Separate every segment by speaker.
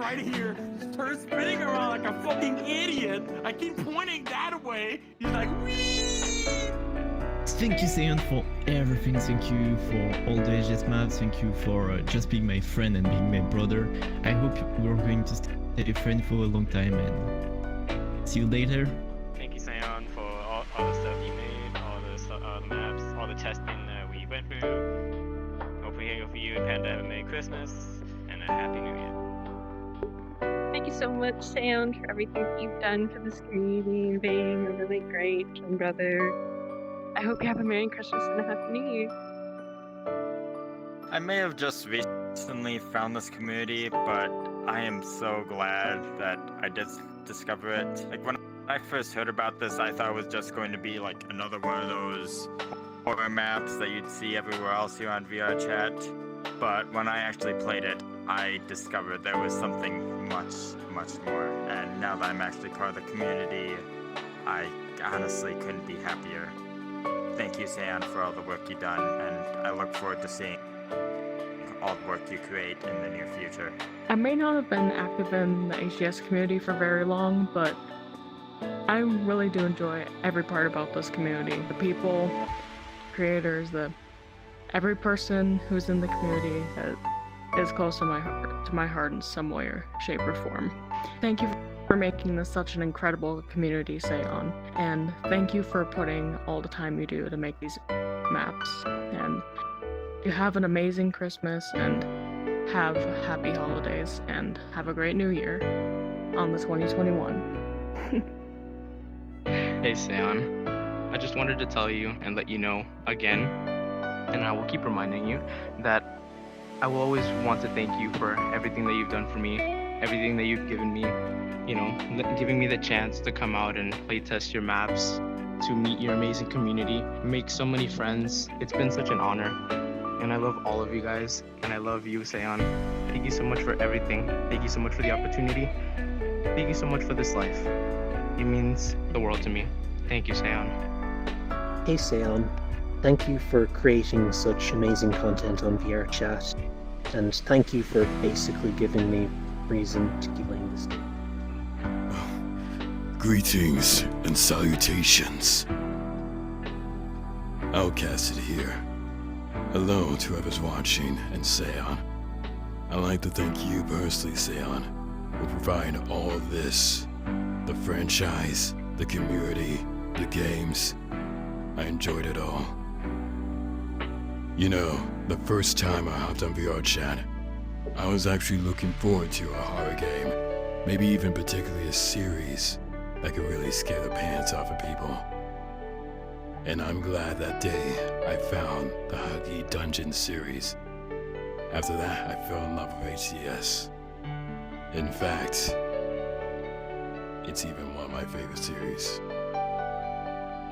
Speaker 1: right here starts spinning around like a fucking idiot. I keep pointing that way. He's like, wee!
Speaker 2: Thank you, Saiyan, for everything. Thank you for all the AGS maps. Thank you for just being my friend and being my brother. I hope we're going to stay a friend for a long time, and see you later.
Speaker 3: Thank you, Saiyan, for all the stuff you made, all the maps, all the testing that we went through. Hopefully for you and Panda have a Merry Christmas and a Happy New Year.
Speaker 4: Thank you so much, Sam, for everything you've done for this community and being a really great twin brother. I hope you have a Merry Christmas and a Happy New Year.
Speaker 5: I may have just recently found this community, but I am so glad that I just discovered it. Like, when I first heard about this, I thought it was just going to be like another one of those horror maps that you'd see everywhere else here on VR Chat. But when I actually played it, I discovered there was something much, much more. And now that I'm actually part of the community, I honestly couldn't be happier. Thank you, Saiyan, for all the work you've done, and I look forward to seeing all the work you create in the near future.
Speaker 4: I may not have been active in the HGS community for very long, but I really do enjoy every part about this community. The people, creators, every person who's in the community is close to my heart in some way or shape or form. Thank you for making this such an incredible community, Saiyan, and thank you for putting all the time you do to make these maps. And you have an amazing Christmas, and have happy holidays, and have a great new year on the 2021.
Speaker 6: Hey Seon, I just wanted to tell you and let you know again, and I will keep reminding you, that I will always want to thank you for everything that you've done for me, everything that you've given me, you know, giving me the chance to come out and play test your maps, to meet your amazing community, make so many friends. It's been such an honor, and I love all of you guys, and I love you, Seon. Thank you so much for everything. Thank you so much for the opportunity. Thank you so much for this life. It means the world to me. Thank you, Seon.
Speaker 7: Hey Seon, thank you for creating such amazing content on VR Chat, and thank you for basically giving me reason to keep playing this game.
Speaker 8: Greetings and salutations. Outcasted here. Hello to whoever's watching, and Seon. I'd like to thank you personally, Seon, for providing all of this. The franchise, the community, the games. I enjoyed it all. You know, the first time I hopped on VR Chat, I was actually looking forward to a horror game, maybe even particularly a series that could really scare the pants off of people. And I'm glad that day I found the Huggy Dungeon series. After that, I fell in love with HCS. In fact, it's even one of my favorite series.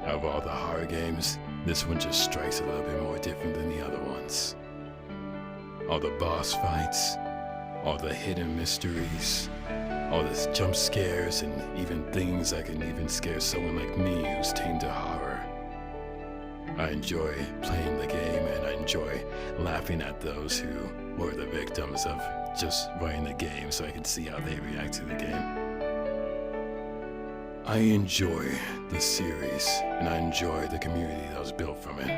Speaker 8: Out of all the horror games, this one just strikes a little bit more different than the other ones. All the boss fights, all the hidden mysteries, all the jump scares, and even things that can even scare someone like me who's tamed to horror. I enjoy playing the game, and I enjoy laughing at those who were the victims of just playing the game so I can see how they react to the game. I enjoy the series, and I enjoy the community that was built from it.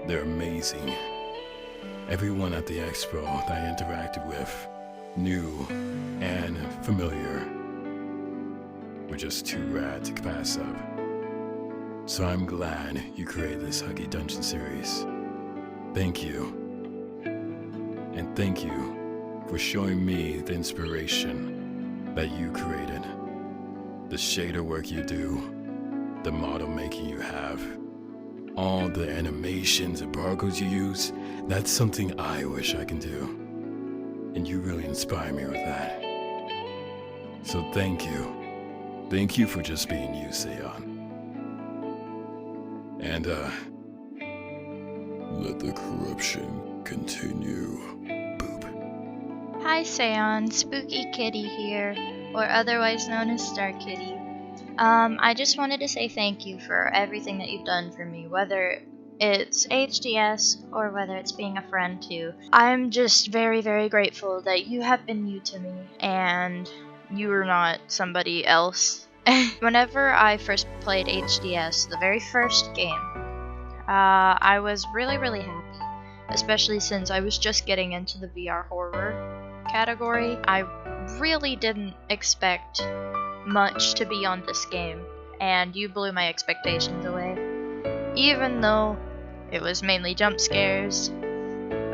Speaker 8: They're amazing. Everyone at the expo that I interacted with, new and familiar, were just too rad to pass up. So I'm glad you created this Huggy Dungeon series. Thank you. And thank you for showing me the inspiration that you created. The shader work you do, the model making you have, all the animations and barcodes you use, that's something I wish I can do. And you really inspire me with that. So thank you. Thank you for just being you, Seon. And, let the corruption continue. Boop.
Speaker 9: Hi Seon, Spooky Kitty here, or otherwise known as Star Kitty. I just wanted to say thank you for everything that you've done for me, whether it's HDS or whether it's being a friend too, I'm just very, very grateful that you have been new to me and you are not somebody else. Whenever I first played HDS, the very first game, I was really, really happy, especially since I was just getting into the VR horror category. I really didn't expect much to be on this game, and you blew my expectations away. Even though it was mainly jump scares,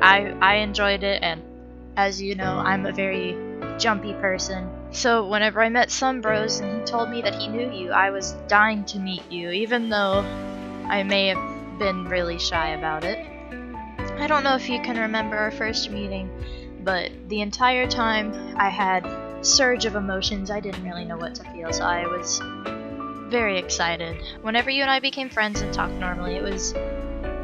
Speaker 9: I enjoyed it, and as you know, I'm a very jumpy person. So whenever I met Sunbros and he told me that he knew you, I was dying to meet you, even though I may have been really shy about it. I don't know if you can remember our first meeting, but the entire time I had a surge of emotions. I didn't really know what to feel, so I was very excited. Whenever you and I became friends and talked normally,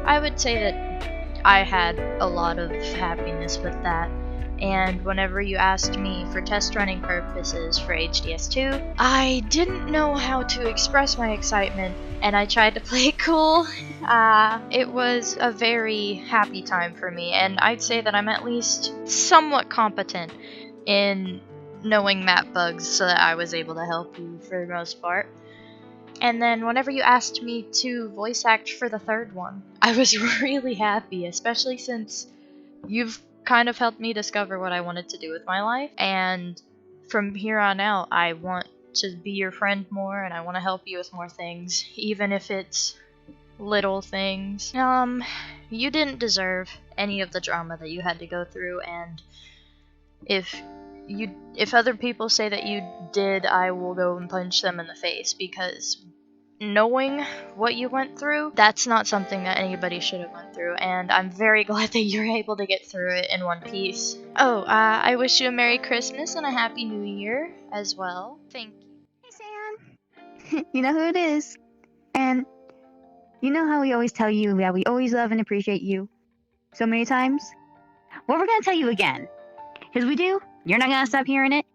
Speaker 9: I would say that I had a lot of happiness with that. And whenever you asked me for test running purposes for HDS2, I didn't know how to express my excitement, and I tried to play it cool. It was a very happy time for me, and I'd say that I'm at least somewhat competent in knowing map bugs so that I was able to help you for the most part. And then whenever you asked me to voice act for the third one, I was really happy, especially since you've kind of helped me discover what I wanted to do with my life. And from here on out, I want to be your friend more, and I want to help you with more things, even if it's little things. You didn't deserve any of the drama that you had to go through, and if other people say that you did, I will go and punch them in the face, because knowing what you went through, that's not something that anybody should have went through, and I'm very glad that you're able to get through it in one piece. Oh, I wish you a Merry Christmas and a Happy New Year as well. Thank you.
Speaker 10: Hey, Sam. You know who it is. And you know how we always tell you that we always love and appreciate you so many times? Well, we're going to tell you again. Because we do, you're not going to stop hearing it.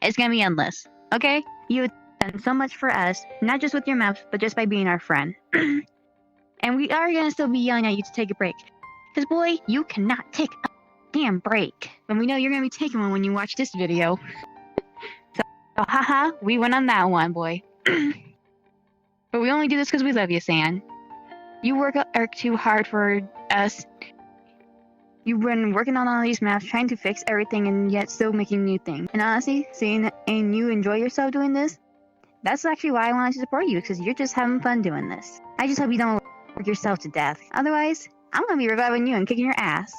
Speaker 10: It's going to be endless. Okay? You have done so much for us, not just with your maps, but just by being our friend. And we are going to still be yelling at you to take a break. Because, boy, you cannot take a damn break. And we know you're going to be taking one when you watch this video. So, haha, we went on that one, boy. But we only do this because we love you, San. You work too hard for us. You've been working on all these maps, trying to fix everything, and yet still making new things. And honestly, seeing and you enjoy yourself doing this, that's actually why I wanted to support you, because you're just having fun doing this. I just hope you don't work yourself to death. Otherwise, I'm gonna be reviving you and kicking your ass.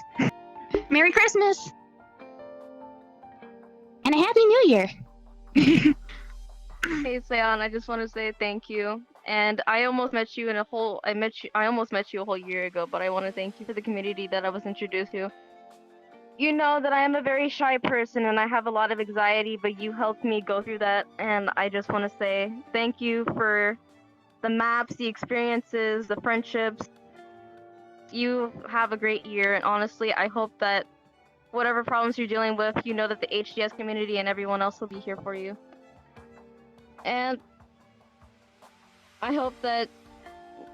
Speaker 10: Merry Christmas! And a Happy New Year!
Speaker 11: Hey Seon, I just want to say thank you. And I almost met you I almost met you a whole year ago, but I want to thank you for the community that I was introduced to. You know that I am a very shy person and I have a lot of anxiety, but you helped me go through that, and I just want to say thank you for the maps, the experiences, the friendships. You have a great year, and honestly, I hope that whatever problems you're dealing with, you know that the HDS community and everyone else will be here for you. And I hope that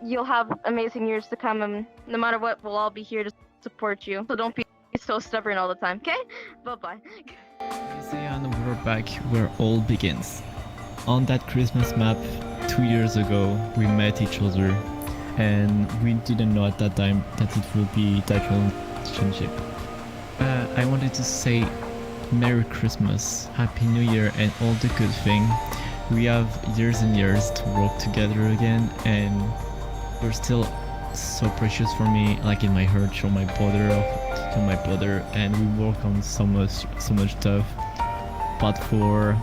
Speaker 11: you'll have amazing years to come, and no matter what, we'll all be here to support you. So don't be so stubborn all the time, okay? Bye-bye.
Speaker 2: And we're back where all begins. On that Christmas map 2 years ago, we met each other, and we didn't know at that time that it would be that relationship. I wanted to say Merry Christmas, Happy New Year, and all the good things. We have years and years to work together again, and you're still so precious for me, like in my heart, you're my brother, and we work on so much stuff. Part 4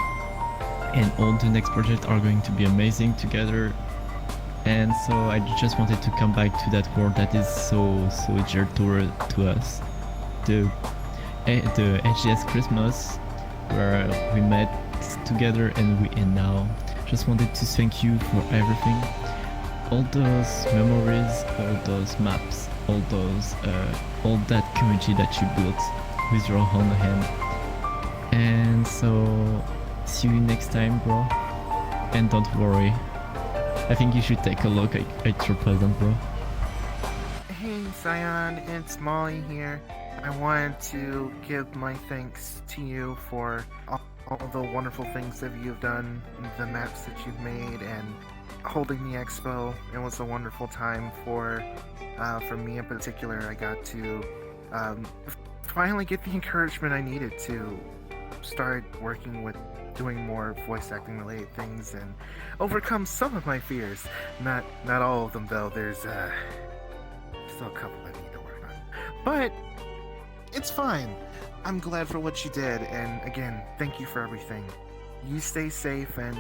Speaker 2: and all the next projects are going to be amazing together, and so I just wanted to come back to that word that is so dear to us, the HGS Christmas, where we met together, and now just wanted to thank you for everything, all those memories, all those maps, all that community that you built with your own hand. And so see you next time, bro, and don't worry, I think you should take a look at your present, bro.
Speaker 12: Scion, it's Molly here. I wanted to give my thanks to you for all the wonderful things that you've done, the maps that you've made, and holding the expo. It was a wonderful time for me in particular. I got to finally get the encouragement I needed to start working with doing more voice acting related things and overcome some of my fears. Not all of them though. There's still a couple I need to work on. But it's fine. I'm glad for what you did, and again, thank you for everything. You stay safe and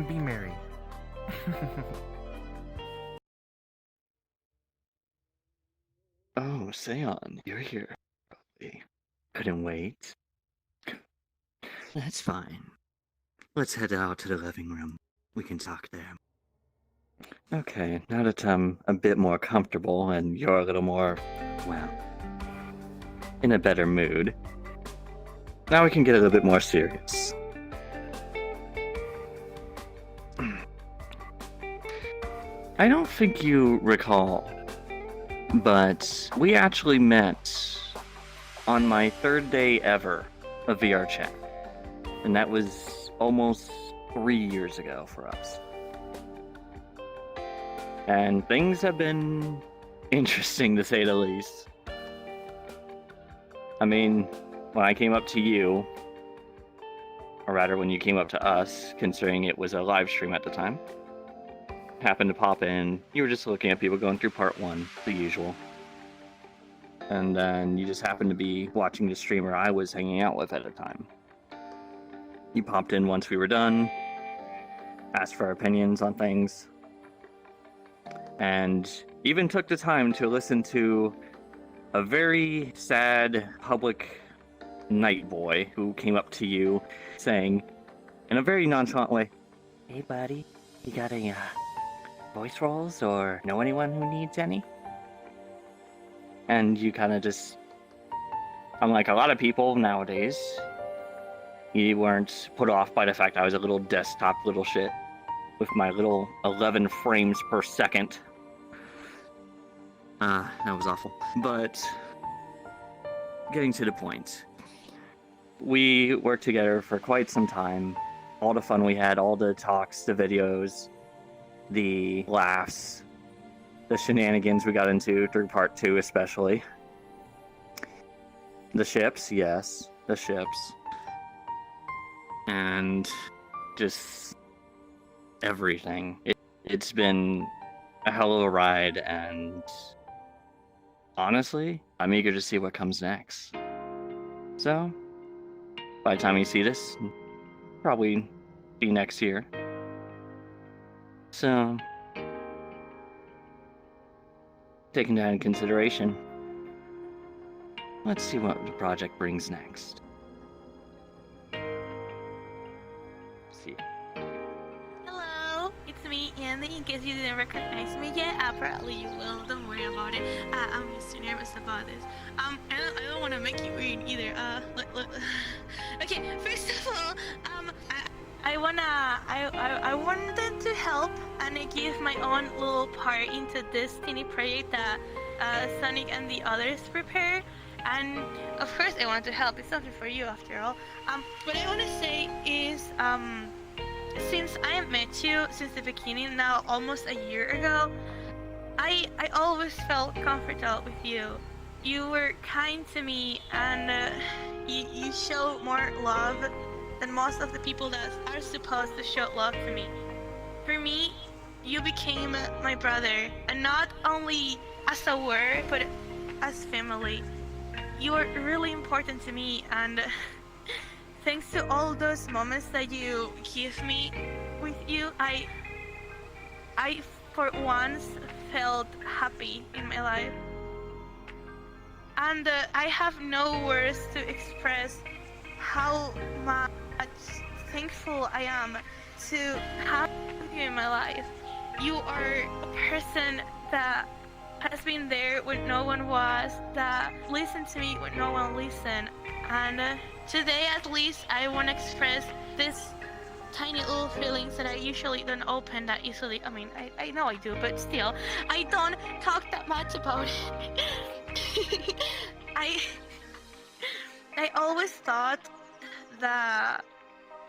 Speaker 12: be merry.
Speaker 13: Oh, Seon, you're here. Couldn't wait. That's fine. Let's head out to the living room. We can talk there. Okay, now that I'm a bit more comfortable and you're a little more, well, in a better mood, now we can get a little bit more serious. I don't think you recall, but we actually met on my third day ever of VR chat. And that was almost 3 years ago for us. And things have been interesting to say the least. I mean, when I came up to you, or rather when you came up to us, considering it was a live stream at the time, happened to pop in, you were just looking at people going through part 1, the usual. And then you just happened to be watching the streamer I was hanging out with at the time. You popped in once we were done, asked for our opinions on things, and even took the time to listen to a very sad public night boy who came up to you saying, in a very nonchalant way, "Hey buddy, you got any voice roles or know anyone who needs any?" And you kind of just, unlike a lot of people nowadays, you weren't put off by the fact I was a little desktop little shit with my little 11 frames per second. That was awful. But getting to the point, we worked together for quite some time. All the fun we had, all the talks, the videos, the laughs, the shenanigans we got into through part 2 especially. The ships, yes, the ships. And just everything. It's been a hell of a ride, and honestly, I'm eager to see what comes next. So, by the time you see this, probably be next year. So, taking that into consideration, let's see what the project brings next. See.
Speaker 14: Hello, it's me, Andy. In case you didn't recognize me yet, apparently you will. Don't worry about it. I'm just too nervous about this. I don't want to make you weird either. Okay. First of all, I wanted to help and give my own little part into this teeny project that Sonic and the others prepared. And of course, I want to help. It's something for you, after all. What I want to say is, since I met you since the beginning, now almost a year ago, I always felt comfortable with you. You were kind to me, and you show more love than most of the people that are supposed to show love to me. For me, you became my brother, and not only as a word, but as family. You are really important to me, and thanks to all those moments that you give me with you, I for once felt happy in my life. And I have no words to express how much thankful I am to have you in my life. You are a person that has been there when no one was, that listened to me when no one listened. And today at least I want to express this tiny little feelings that I usually don't open that easily. I mean, I know I do, but still, I don't talk that much about it. I always thought that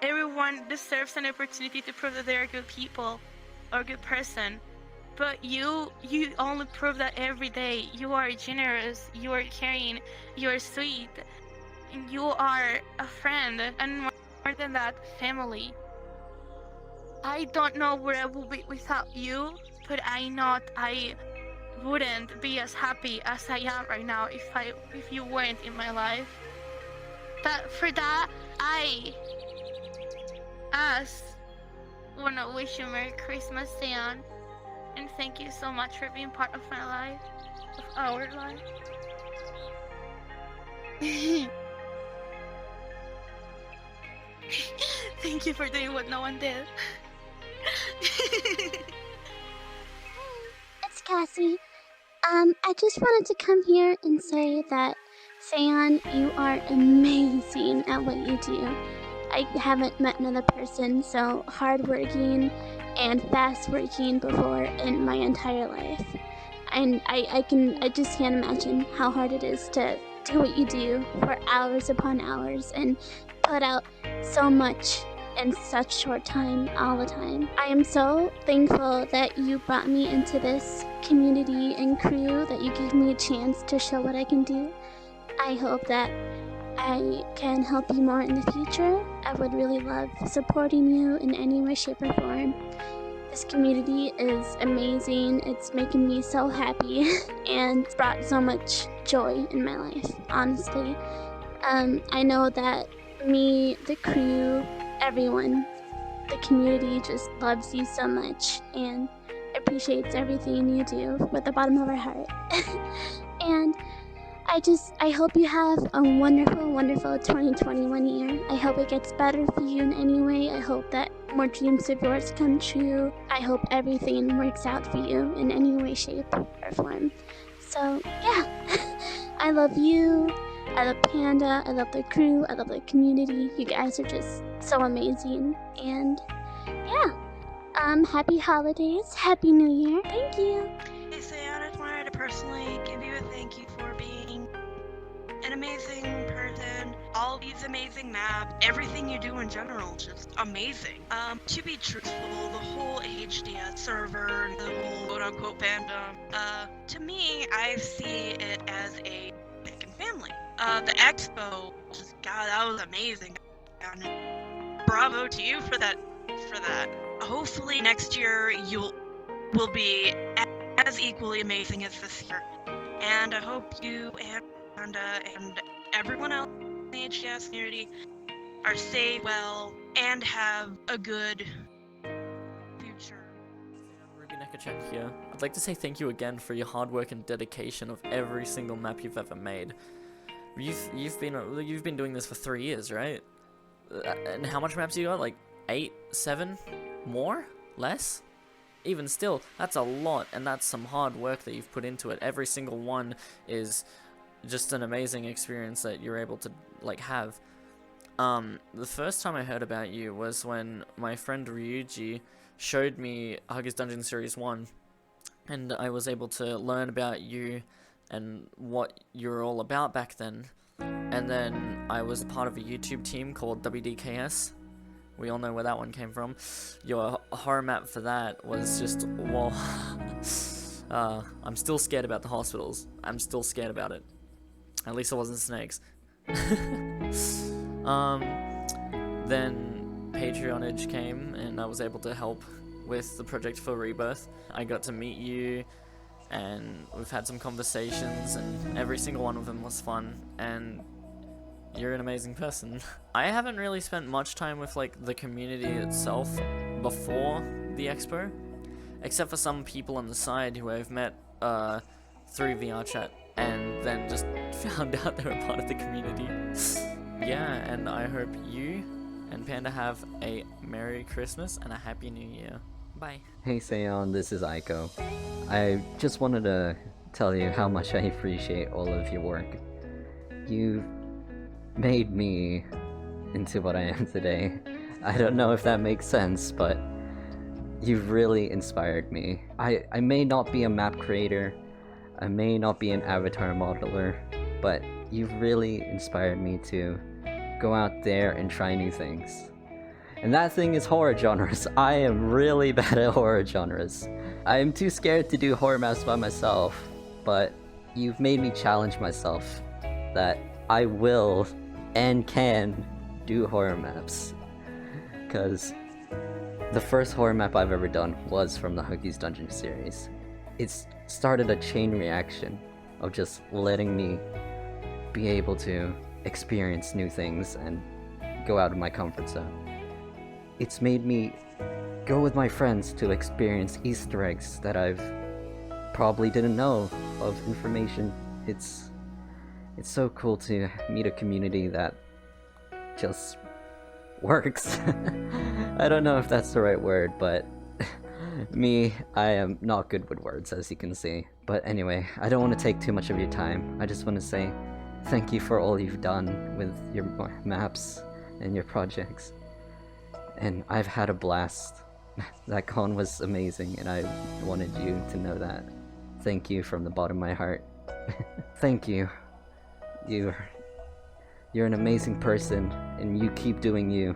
Speaker 14: everyone deserves an opportunity to prove that they're good people or a good person. But you only prove that every day. You are generous, you are caring, you are sweet, and you are a friend, and more than that, family. I don't know where I would be without you, but I know I wouldn't be as happy as I am right now if you weren't in my life. But for that, I wanna wish you Merry Christmas, Seon, and thank you so much for being part of my life, of our life. Thank you for doing what no one did.
Speaker 15: It's Cassie. I just wanted to come here and say that, Seon, you are amazing at what you do. I haven't met another person so hardworking and fast-working before in my entire life. And I just can't imagine how hard it is to do what you do for hours upon hours and put out so much in such short time all the time. I am so thankful that you brought me into this community and crew, that you gave me a chance to show what I can do. I hope that I can help you more in the future. I would really love supporting you in any way, shape, or form. This community is amazing. It's making me so happy and brought so much joy in my life, honestly. I know that me, the crew, everyone, the community just loves you so much and appreciates everything you do with the bottom of our heart. And I hope you have a wonderful, wonderful 2021 year. I hope it gets better for you in any way. I hope that more dreams of yours come true. I hope everything works out for you in any way, shape, or form. So, yeah. I love you. I love Panda. I love the crew. I love the community. You guys are just so amazing. And, yeah. Happy holidays. Happy New Year. Thank you.
Speaker 16: Hey, Seon, I just wanted to personally give you a thank you for being an amazing person. All these amazing maps, everything you do in general, just amazing. To be truthful, the whole HDS server, the whole quote-unquote fandom, to me, I see it as a second family. The expo, just, God, that was amazing. And bravo to you for that. Hopefully next year will be as equally amazing as this year. And I hope you and everyone else in the HGS community are safe, well, and have a good future.
Speaker 17: Ruby Nekacek here. I'd like to say thank you again for your hard work and dedication of every single map you've ever made. You've been doing this for 3 years, right? And how much maps you got? Like 8, 7, more, less? Even still, that's a lot, and that's some hard work that you've put into it. Every single one is just an amazing experience that you're able to have. The first time I heard about you was when my friend Ryuji showed me Huggies Dungeon Series 1, and I was able to learn about you and what you were all about back then. And then I was part of a YouTube team called WDKS. We all know where that one came from. Your horror map for that was just, well, I'm still scared about the hospitals. I'm still scared about it. At least it wasn't snakes. Then Patreonage came, and I was able to help with the project for Rebirth. I got to meet you, and we've had some conversations, and every single one of them was fun, and you're an amazing person. I haven't really spent much time with the community itself before the expo, except for some people on the side who I've met through VR chat and then just found out they were part of the community. Yeah, and I hope you and Panda have a Merry Christmas and a Happy New Year. Bye.
Speaker 18: Hey Seon, this is Aiko. I just wanted to tell you how much I appreciate all of your work. You've made me into what I am today, I don't know if that makes sense, but you've really inspired me. I may not be a map creator, I may not be an avatar modeler, but you've really inspired me to go out there and try new things. And that thing is horror genres. I am really bad at horror genres. I am too scared to do horror maps by myself, but you've made me challenge myself that I will and can do horror maps. Because the first horror map I've ever done was from the Huggies Dungeon series. It's started a chain reaction of just letting me be able to experience new things and go out of my comfort zone. It's made me go with my friends to experience Easter eggs that I've probably didn't know of information. It's so cool to meet a community that just works. I don't know if that's the right word, but I am not good with words, as you can see. But anyway, I don't want to take too much of your time. I just want to say thank you for all you've done with your maps and your projects. And I've had a blast. That con was amazing, and I wanted you to know that. Thank you from the bottom of my heart. Thank you. You're an amazing person, and you keep doing you.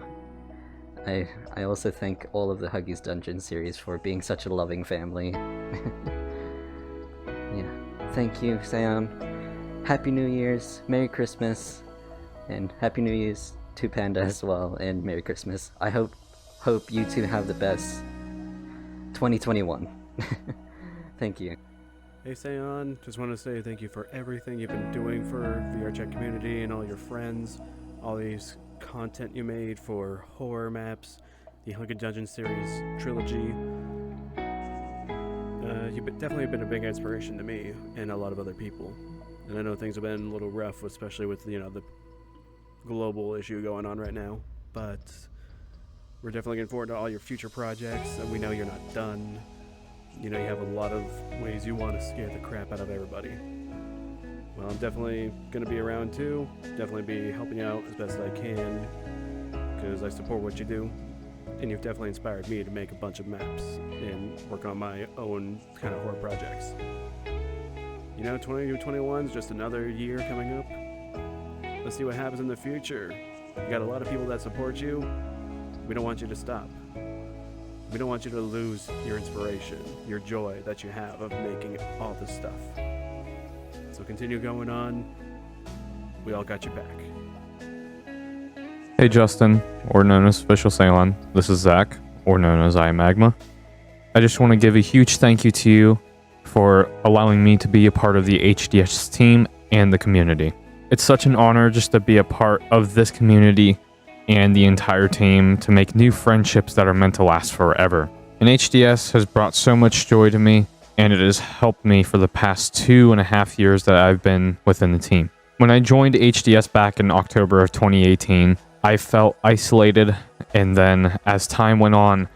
Speaker 18: I also thank all of the Huggies Dungeon series for being such a loving family. Yeah. Thank you, Sam. Happy New Year's, Merry Christmas, and Happy New Year's to Panda as well, and Merry Christmas. I hope you two have the best 2021. Thank you.
Speaker 19: Hey Seon, just want to say thank you for everything you've been doing for VRChat community and all your friends, all these content you made for horror maps, the Huggies Dungeon series trilogy. You've definitely been a big inspiration to me and a lot of other people. And I know things have been a little rough, especially with the global issue going on right now, but we're definitely looking forward to all your future projects, and we know you're not done. You know, you have a lot of ways you want to scare the crap out of everybody. Well, I'm definitely going to be around too, definitely be helping you out as best I can, because I support what you do, and you've definitely inspired me to make a bunch of maps and work on my own kind of horror projects. You know, 2021 is just another year coming up. Let's see what happens in the future. You got a lot of people that support you. We don't want you to stop. We don't want you to lose your inspiration, your joy that you have of making all this stuff. So continue going on. We all got your back.
Speaker 20: Hey Justin, or known as Official Ceylon. This is Zach, or known as iMagma. I just want to give a huge thank you to you for allowing me to be a part of the HDS team and the community. It's such an honor just to be a part of this community and the entire team to make new friendships that are meant to last forever. And HDS has brought so much joy to me, and it has helped me for the past 2.5 years that I've been within the team. When I joined HDS back in October of 2018, I felt isolated, and then as time went on,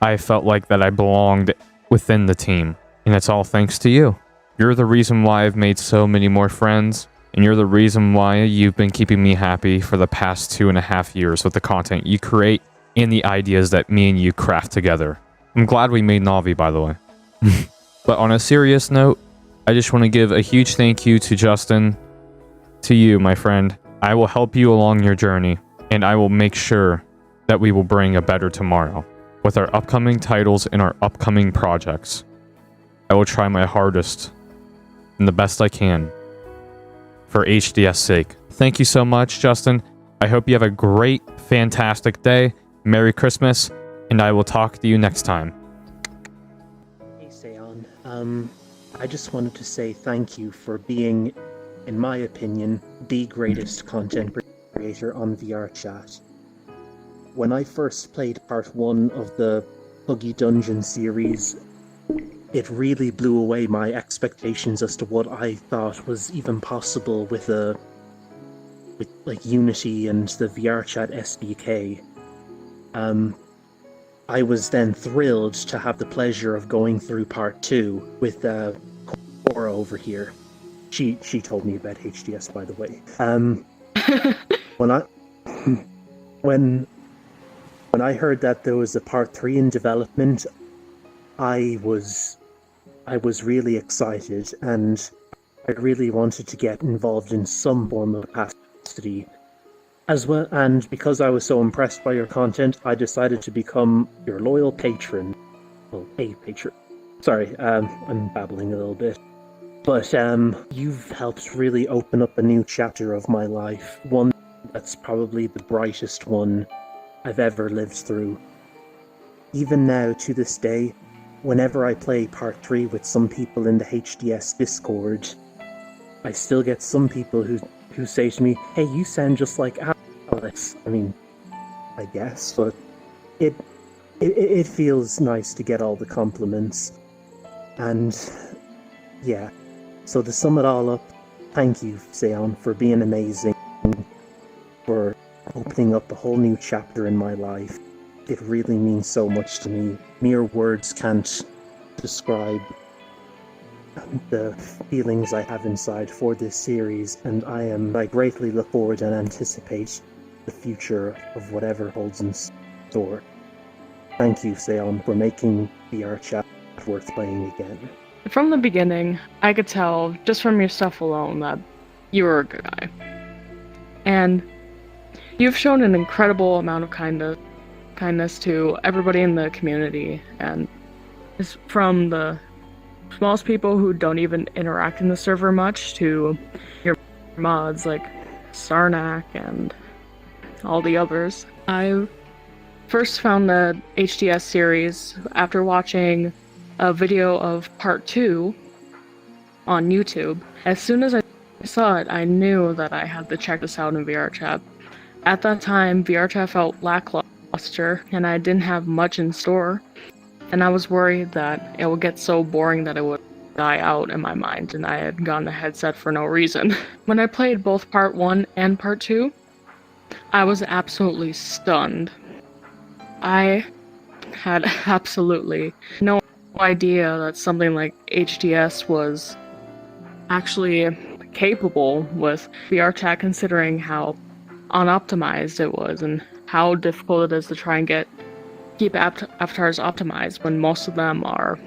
Speaker 20: I felt like that I belonged within the team. And it's all thanks to you. You're the reason why I've made so many more friends, and you're the reason why you've been keeping me happy for the past 2.5 years with the content you create and the ideas that me and you craft together. I'm glad we made Navi, by the way. But on a serious note, I just want to give a huge thank you to Justin, to you, my friend. I will help you along your journey, and I will make sure that we will bring a better tomorrow with our upcoming titles and our upcoming projects. I will try my hardest and the best I can for HDS sake. Thank you so much, Justin. I hope you have a great, fantastic day. Merry Christmas, and I will talk to you next time.
Speaker 7: Hey, Seon. I just wanted to say thank you for being, in my opinion, the greatest content creator on VRChat. When I first played part 1 of the Huggies Dungeon series, it really blew away my expectations as to what I thought was even possible with like Unity and the VRChat SDK. I was then thrilled to have the pleasure of going through part 2 with Cora over here. She told me about HDS, by the way. When when I heard that there was a part 3 in development, I was really excited, and I really wanted to get involved in some form of capacity as well. And because I was so impressed by your content, I decided to become your loyal patron. Well, a patron. Sorry, I'm babbling a little bit. But you've helped really open up a new chapter of my life, one that's probably the brightest one I've ever lived through. Even now, to this day, whenever I play Part 3 with some people in the HDS Discord, I still get some people who say to me, "Hey, you sound just like Alex." I mean, I guess, but it feels nice to get all the compliments. And yeah, so to sum it all up, thank you, Seon, for being amazing, for opening up a whole new chapter in my life. It really means so much to me. Mere words can't describe the feelings I have inside for this series, and I greatly look forward and anticipate the future of whatever holds in store. Thank you, Seon, for making VR chat worth playing again.
Speaker 4: From the beginning, I could tell, just from your stuff alone, that you were a good guy. And you've shown an incredible amount of kindness to everybody in the community, and it's from the smallest people who don't even interact in the server much to your mods like Sarnak and all the others. I first found the HDS series after watching a video of part 2 on YouTube. As soon as I saw it, I knew that I had to check this out in VRChat. At that time, VRChat felt lackluster, and I didn't have much in store, and I was worried that it would get so boring that it would die out in my mind, and I had gotten a headset for no reason. When I played both part 1 and part 2, I was absolutely stunned. I had absolutely no idea that something like HDS was actually capable with VRChat, considering how unoptimized it was and how difficult it is to try and keep avatars optimized when most of them are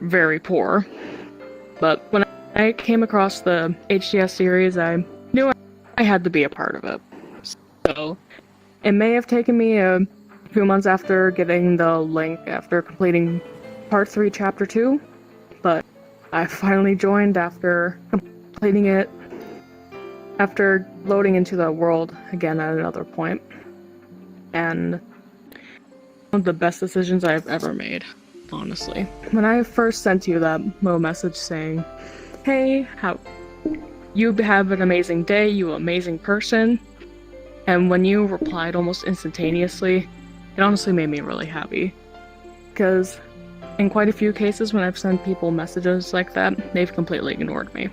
Speaker 4: very poor. But when I came across the HDS series, I knew I had to be a part of it. So it may have taken me a few months after getting the link after completing part 3 chapter 2, but I finally joined after completing it, after loading into the world again at another point. And one of the best decisions I've ever made, honestly. When I first sent you that little message saying, "Hey, you have an amazing day, you amazing person," and when you replied almost instantaneously, it honestly made me really happy. Because in quite a few cases when I've sent people messages like that, they've completely ignored me.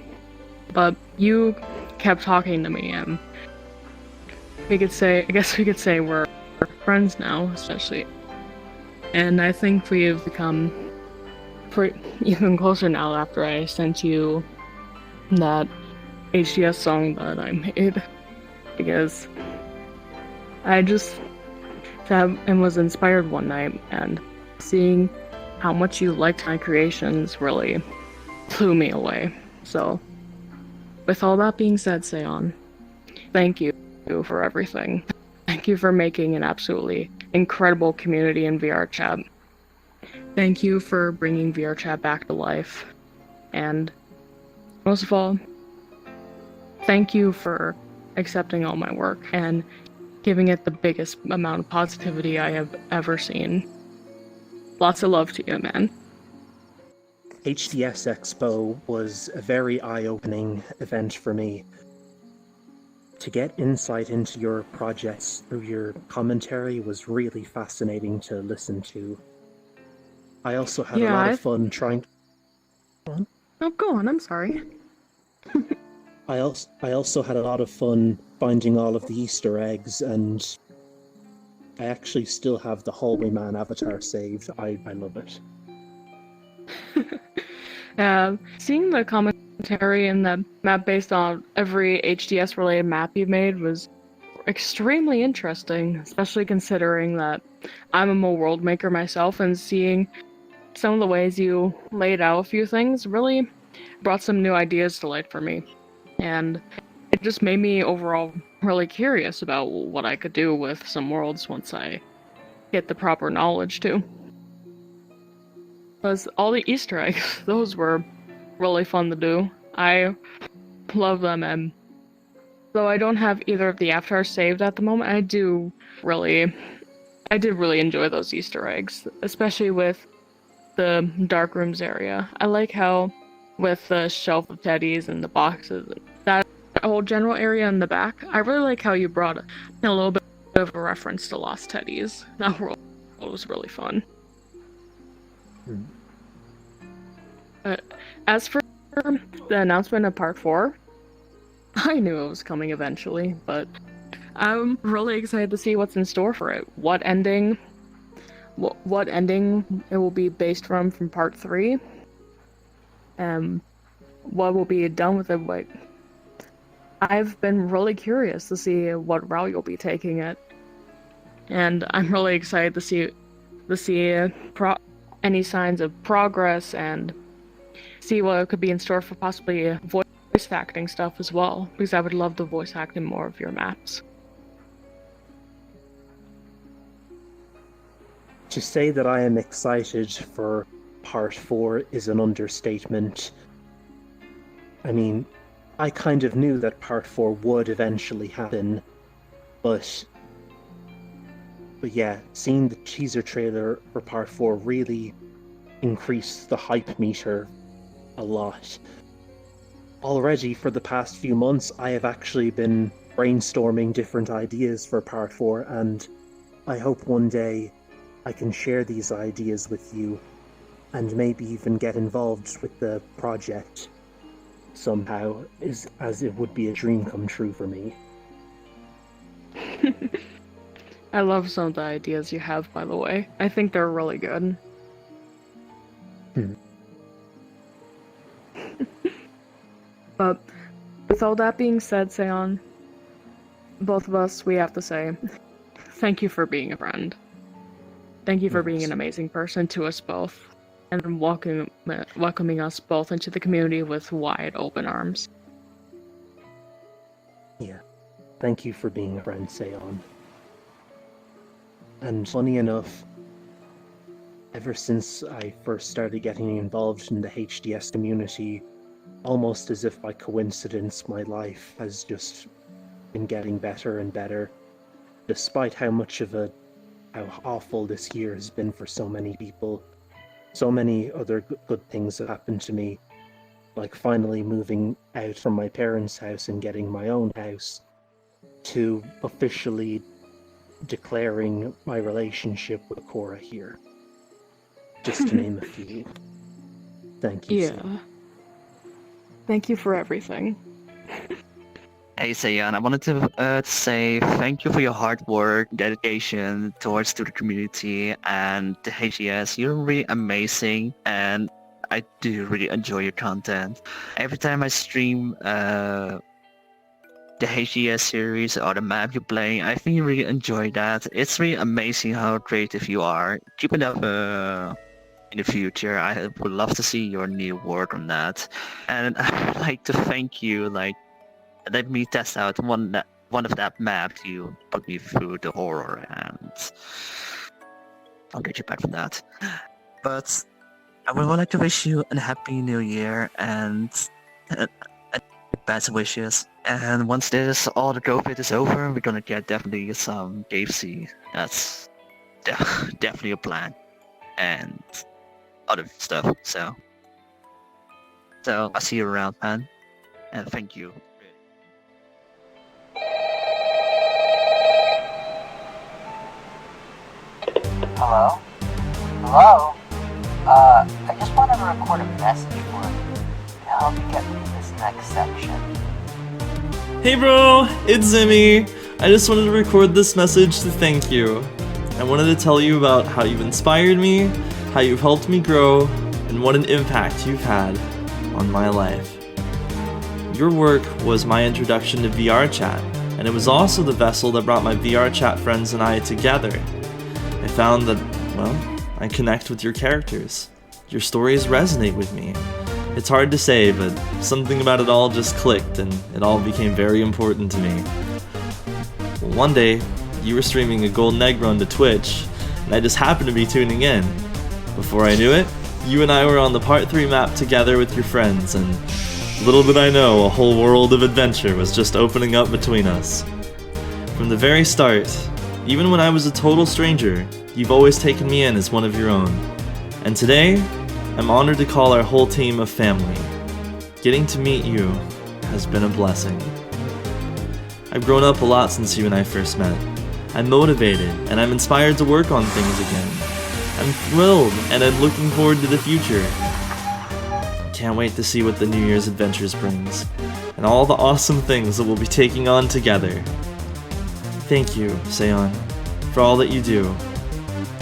Speaker 4: But you kept talking to me, and I guess we could say we're friends now, especially. And I think we have become even closer now after I sent you that HDS song that I made. Because I just sat and was inspired one night, and seeing how much you liked my creations really blew me away. So, with all that being said, Seon, thank you for everything. Thank you for making an absolutely incredible community in VRChat. Thank you for bringing VRChat back to life. And most of all, thank you for accepting all my work and giving it the biggest amount of positivity I have ever seen. Lots of love to you, man.
Speaker 7: HDS Expo was a very eye-opening event for me. To get insight into your projects through your commentary was really fascinating to listen to. I also had a lot of fun trying...
Speaker 4: Oh, go on, I'm sorry.
Speaker 7: I also had a lot of fun finding all of the Easter eggs, and I actually still have the Hallway Man avatar saved. I love it.
Speaker 4: Seeing the commentary and the map based on every HDS related map you made was extremely interesting, especially considering that I'm a mole world maker myself, and seeing some of the ways you laid out a few things really brought some new ideas to light for me. And it just made me overall really curious about what I could do with some worlds once I get the proper knowledge too. Because all the Easter eggs, those were really fun to do. I love them, and though I don't have either of the avatars saved at the moment, I did really enjoy those Easter eggs, especially with the dark rooms area. I like how, with the shelf of teddies and the boxes, that whole general area in the back, I really like how you brought a little bit of a reference to Lost Teddies. That world was really fun. As for the announcement of Part 4, I knew it was coming eventually, but I'm really excited to see what's in store for it. What ending it will be based from Part 3, and what will be done with it. Like, I've been really curious to see what route you'll be taking it, and I'm really excited to see any signs of progress and see what could be in store for possibly voice acting stuff as well, because I would love to voice act in more of your maps.
Speaker 7: To say that I am excited for Part 4 is an understatement. I mean, I kind of knew that Part 4 would eventually happen, but yeah, seeing the teaser trailer for Part 4 really increased the hype meter a lot. Already, for the past few months, I have actually been brainstorming different ideas for Part 4, and I hope one day I can share these ideas with you, and maybe even get involved with the project somehow, as it would be a dream come true for me.
Speaker 4: I love some of the ideas you have, by the way. I think they're really good. But with all that being said, Seon, both of us, we have to say thank you for being a friend. Thank you for being an amazing person to us both, and welcoming us both into the community with wide open arms.
Speaker 7: Yeah, thank you for being a friend, Seon. And funny enough, ever since I first started getting involved in the HDS community, almost as if by coincidence, my life has just been getting better and better, despite how awful this year has been for so many people. So many other good things have happened to me, like finally moving out from my parents' house and getting my own house, to officially declaring my relationship with Cora here. Just to name a few. Thank you.
Speaker 4: Yeah. Thank you for everything.
Speaker 21: Hey Seon, I wanted to say thank you for your hard work, dedication towards to the community and the HES. You're really amazing, and I do really enjoy your content. Every time I stream the HES series or the map you play, I think you really enjoy that. It's really amazing how creative you are. Keep it up in the future. I would love to see your new work on that. And I'd like to thank you, let me test out one of that map you put me through the horror, and I'll get you back from that. But I would like to wish you a happy new year and best wishes. And once all the COVID is over, we're gonna get definitely some KFC. That's definitely a plan, and other stuff. So I'll see you around, man. And thank you.
Speaker 22: Hello? Hello? I just wanted to record a message for you to help you get through this next section.
Speaker 23: Hey bro, it's Zimmy. I just wanted to record this message to thank you. I wanted to tell you about how you've inspired me, how you've helped me grow, and what an impact you've had on my life. Your work was my introduction to VR chat, and it was also the vessel that brought my VR chat friends and I together. I found that, well, I connect with your characters. Your stories resonate with me. It's hard to say, but something about it all just clicked, and it all became very important to me. Well, one day, you were streaming a golden egg run to Twitch, and I just happened to be tuning in. Before I knew it, you and I were on the Part 3 map together with your friends, and little did I know, a whole world of adventure was just opening up between us. From the very start, even when I was a total stranger, you've always taken me in as one of your own. And today, I'm honored to call our whole team a family. Getting to meet you has been a blessing. I've grown up a lot since you and I first met. I'm motivated, and I'm inspired to work on things again. I'm thrilled, and I'm looking forward to the future. Can't wait to see what the New Year's Adventures brings, and all the awesome things that we'll be taking on together. Thank you, Seon, for all that you do.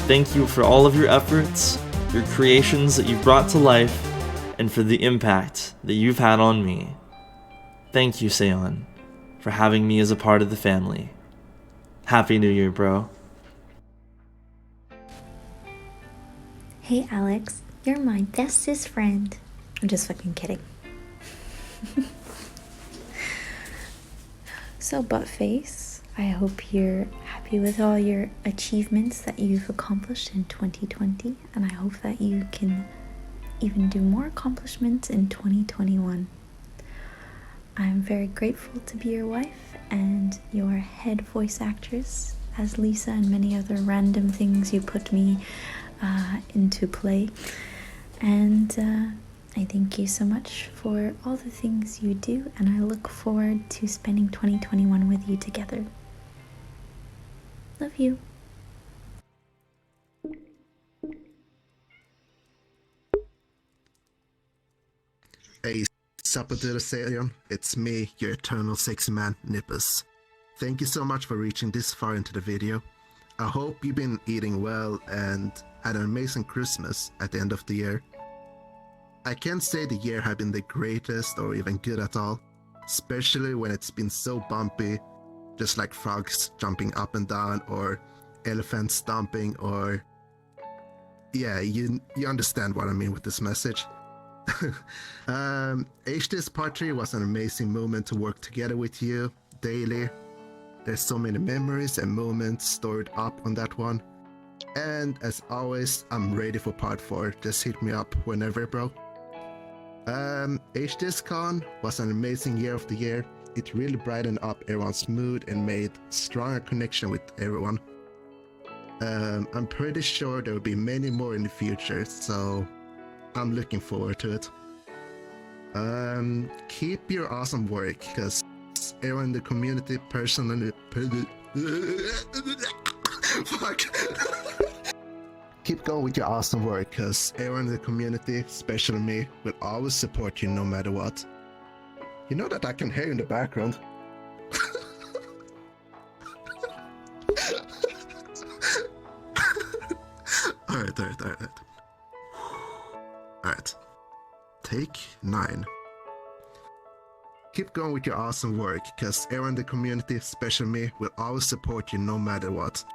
Speaker 23: Thank you for all of your efforts, your creations that you've brought to life, and for the impact that you've had on me. Thank you, Seon, for having me as a part of the family. Happy New Year, bro.
Speaker 1: Hey Alex, you're my bestest friend. I'm just fucking kidding. So Buttface, I hope you're happy with all your achievements that you've accomplished in 2020, and I hope that you can even do more accomplishments in 2021. I'm very grateful to be your wife and your head voice actress as Lisa and many other random things you put me into play. And I thank you so much for all the things you do, and I look forward to spending 2021 with you together. Love you.
Speaker 3: Hey, sup to the Saiyan. It's me, your eternal sexy man, Nippus. Thank you so much for reaching this far into the video. I hope you've been eating well and had an amazing Christmas at the end of the year. I can't say the year had been the greatest or even good at all, especially when it's been so bumpy, just like frogs jumping up and down or elephants stomping or... Yeah, you understand what I mean with this message. HD's Part 3 was an amazing moment to work together with you daily. There's so many memories and moments stored up on that one. And as always, I'm ready for Part 4. Just hit me up whenever, bro. HD's Con was an amazing year of the year. It really brightened up everyone's mood and made stronger connection with everyone. I'm pretty sure there will be many more in the future, so I'm looking forward to it. Keep your awesome work, because everyone in the community personally... Fuck. Keep going with your awesome work, because everyone in the community, especially me, will always support you no matter what. You know that I can hear you in the background. Alright. Take 9. Keep going with your awesome work, because everyone in the community, especially me, will always support you no matter what.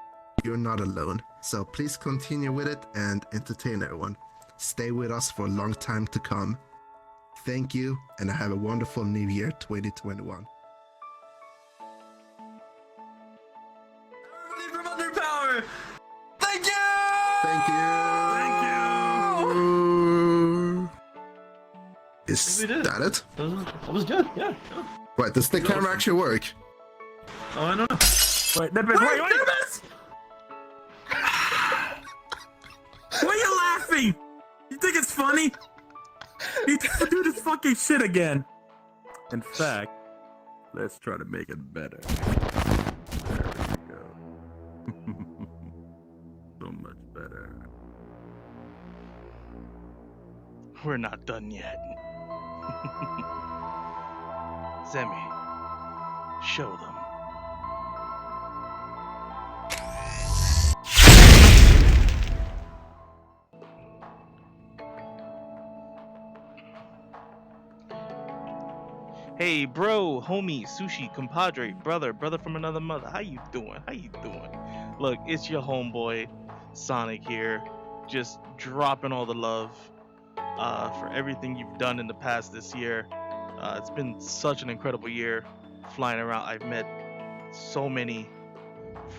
Speaker 3: You're not alone, so please continue with it and entertain everyone. Stay with us for a long time to come. Thank you, and have a wonderful New Year 2021.
Speaker 23: Everybody from Underpower! Thank you!
Speaker 3: Thank you! Is
Speaker 23: We did.
Speaker 3: that it?
Speaker 23: That was good, yeah.
Speaker 3: Wait, does the camera actually work?
Speaker 23: Oh, I don't know.
Speaker 5: Wait, Nippus, wait!
Speaker 23: Nippus!
Speaker 5: Why are you laughing? You think it's funny? You do this fucking shit again. In fact, let's try to make it better. There we go. So much better.
Speaker 6: We're not done yet. Zemi, show them.
Speaker 8: Hey, bro, homie, sushi, compadre, brother from another mother. How you doing? How you doing? Look, it's your homeboy, Sonic here, just dropping all the love for everything you've done in the past this year. It's been such an incredible year flying around. I've met so many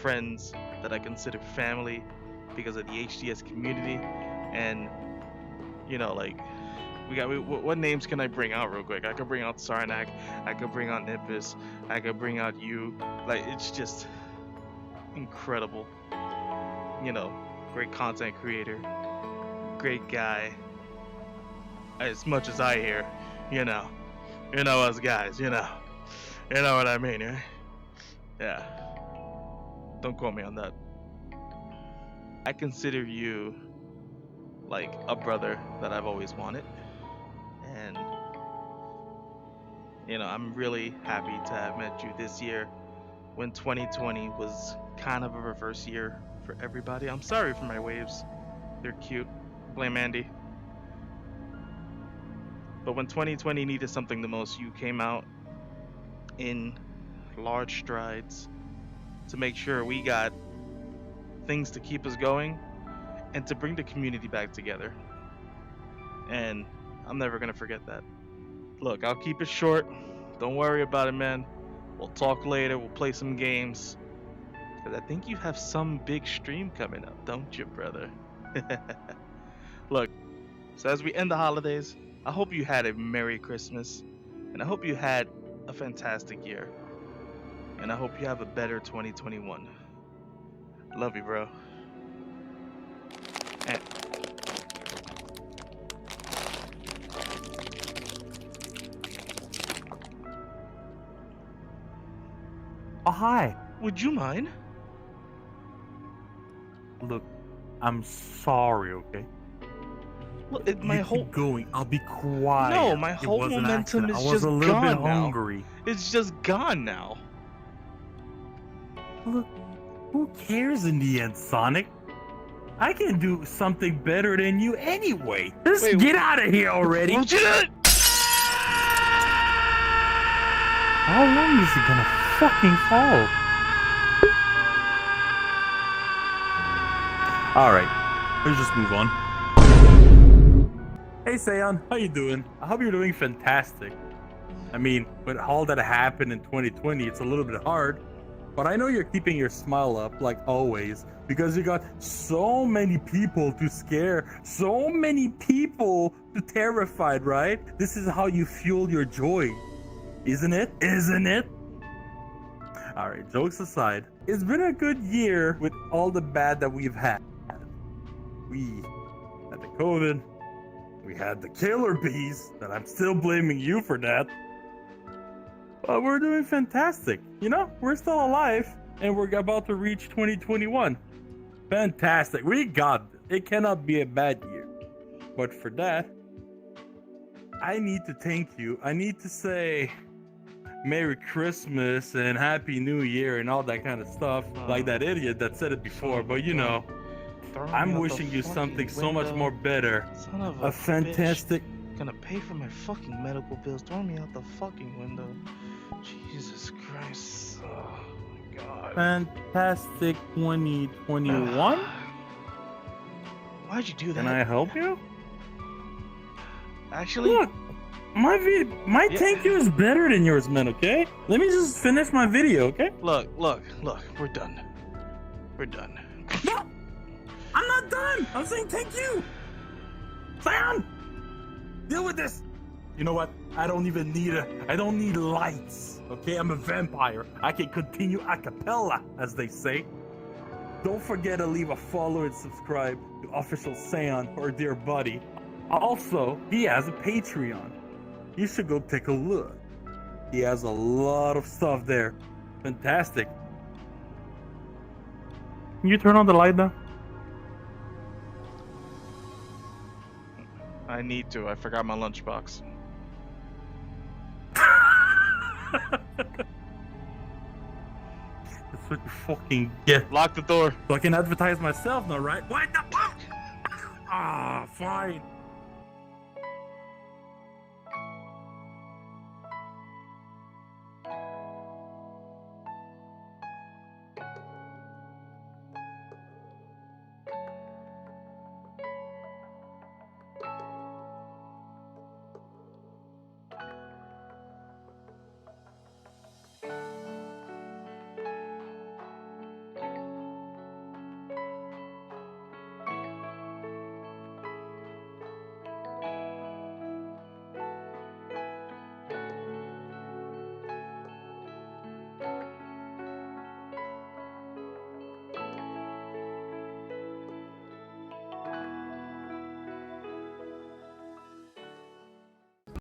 Speaker 8: friends that I consider family because of the HDS community, and you know, like what names can I bring out real quick? I could bring out Sarnak, I could bring out Nippus, I could bring out you. Like, it's just incredible. You know, great content creator, great guy. As much as I hear, you know us guys, you know what I mean, right? Yeah. Don't quote me on that. I consider you like a brother that I've always wanted, and you know, I'm really happy to have met you this year when 2020 was kind of a reverse year for everybody. I'm sorry for my waves. They're cute. Blame Andy. But when 2020 needed something the most, you came out in large strides to make sure we got things to keep us going and to bring the community back together. And I'm never gonna forget that. Look, I'll keep it short. Don't worry about it, man. We'll talk later. We'll play some games. Because I think you have some big stream coming up, don't you, brother? Look, so as we end the holidays, I hope you had a Merry Christmas. And I hope you had a fantastic year. And I hope you have a better 2021. Love you, bro. And
Speaker 5: Oh, hi.
Speaker 8: would you mind?
Speaker 5: Look, I'm sorry, okay?
Speaker 8: Well,
Speaker 5: My whole keep going. I'll be quiet.
Speaker 8: No, my
Speaker 5: It
Speaker 8: whole
Speaker 5: was an
Speaker 8: momentum
Speaker 5: accident.
Speaker 8: is
Speaker 5: I was
Speaker 8: just
Speaker 5: a little
Speaker 8: gone
Speaker 5: bit
Speaker 8: now.
Speaker 5: hungry.
Speaker 8: It's just gone now.
Speaker 5: Look, who cares in the end, Sonic? I can do something better than you anyway. Just
Speaker 8: Wait,
Speaker 5: get out of here already.
Speaker 8: Well,
Speaker 5: How long is it gonna fucking fall? Alright, let's just move on. Hey Seon, how you doing? I hope you're doing fantastic. I mean, with all that happened in 2020, it's a little bit hard. But I know you're keeping your smile up, like always, because you got so many people to scare, so many people to terrified, right? This is how you fuel your joy. Isn't it? Isn't it? Alright, jokes aside, it's been a good year with all the bad that we've had. We had the COVID, we had the killer bees, that I'm still blaming you for that. But we're doing fantastic. You know, we're still alive, and we're about to reach 2021. Fantastic. We got this. It cannot be a bad year. But for that, I need to thank you. I need to say Merry Christmas and Happy New Year and all that kind of stuff, like that idiot that said it before. But you know, I'm wishing you something so much more better.
Speaker 8: Son of
Speaker 5: A fantastic...
Speaker 8: Gonna pay for my fucking medical bills. Throw me out the fucking window. Jesus Christ. Oh my god.
Speaker 5: Fantastic 2021?
Speaker 8: Why'd you do that?
Speaker 5: Can I help you?
Speaker 8: Actually,
Speaker 5: look, my thank you is better than yours, man, okay? Let me just finish my video, okay?
Speaker 8: Look, we're done. We're done.
Speaker 5: No! I'm not done! I'm saying thank you! Sam! Deal with this! You know what? I don't need lights, okay? I'm a vampire. I can continue a cappella, as they say. Don't forget to leave a follow and subscribe to Official Seon or Dear Buddy. Also, he has a Patreon. You should go take a look. He has a lot of stuff there. Fantastic. Can you turn on the light now?
Speaker 8: I need to. I forgot my lunchbox.
Speaker 5: That's what you fucking get.
Speaker 8: Lock the door.
Speaker 5: So I can advertise myself now, right? What the fuck? Ah, fine.